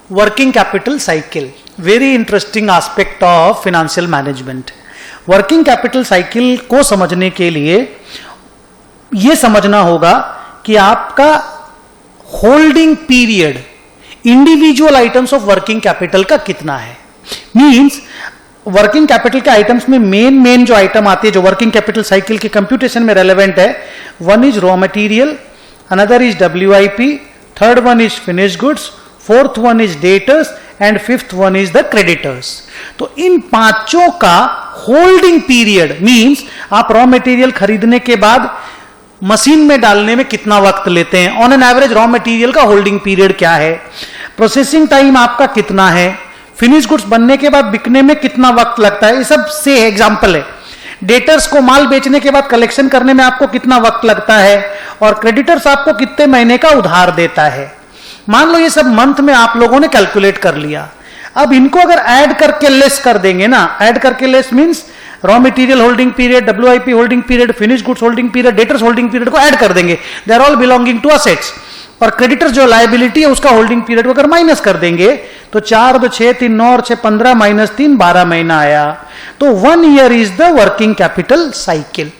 Working capital cycle, very interesting aspect of financial management. Working capital cycle को समझने के लिए यह समझना होगा कि आपका holding period individual items of working capital का कितना है। मींस वर्किंग कैपिटल के आइटम्स में मेन जो आइटम आती है जो वर्किंग कैपिटल साइकिल के कंप्यूटेशन में रेलेवेंट है, one is raw material, another is WIP, third one is finished goods, fourth one is debtors and fifth one is the creditors. तो इन पांचों का होल्डिंग पीरियड मींस आप रॉ मटेरियल खरीदने के बाद मशीन में डालने में कितना वक्त लेते हैं, on an average raw material का होल्डिंग पीरियड क्या है, प्रोसेसिंग टाइम आपका कितना है, फिनिश गुड्स बनने के बाद बिकने में कितना वक्त लगता है, ये सब से एग्जांपल है। डेटर्स को माल बेचने के बाद कलेक्शन करने में आपको कितना वक्त लगता है, और क्रेडिटर्स आपको कितने महीने का उधार देता है। मान लो ये सब मंथ में आप लोगों ने कैलकुलेट कर लिया। अब इनको अगर ऐड करके लेस कर देंगे ना, ऐड करके less means raw material holding period, WIP holding period, finish goods holding period, debtors holding period को ऐड कर देंगे, they are all belonging to assets. और क्रेडिटर्स जो लायबिलिटी है उसका होल्डिंग पीरियड को अगर माइनस कर देंगे तो 4 2 6 3 9 और 6 15 माइनस 3 12 महीना आया। तो 1 year is the working capital cycle.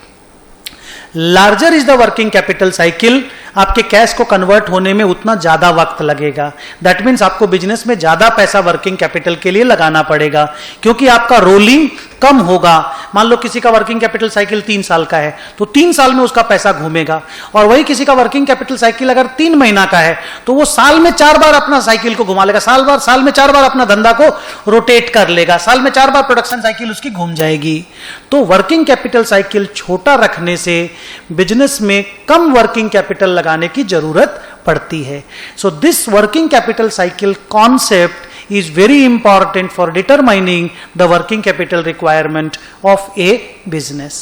Larger is the working capital cycle, आपके कैश को कन्वर्ट होने में उतना ज्यादा वक्त लगेगा। दैट मीन्स आपको बिजनेस में ज्यादा पैसा वर्किंग कैपिटल के लिए लगाना पड़ेगा, क्योंकि आपका रोलिंग कम होगा। मान लो किसी का वर्किंग कैपिटल साइकिल 3 साल का है तो 3 साल में उसका पैसा घूमेगा, और वही किसी का वर्किंग कैपिटल साइकिल अगर 3 महीना का है तो वो साल में 4 बार अपना साइकिल को घुमा लेगा, साल में 4 बार अपना धंधा को रोटेट कर लेगा, साल में 4 बार प्रोडक्शन साइकिल उसकी घूम जाएगी। तो वर्किंग कैपिटल साइकिल छोटा रखने से बिजनेस में कम वर्किंग कैपिटल लगाने की जरूरत पड़ती है। So this working capital cycle concept is very important for determining the working capital requirement of a business.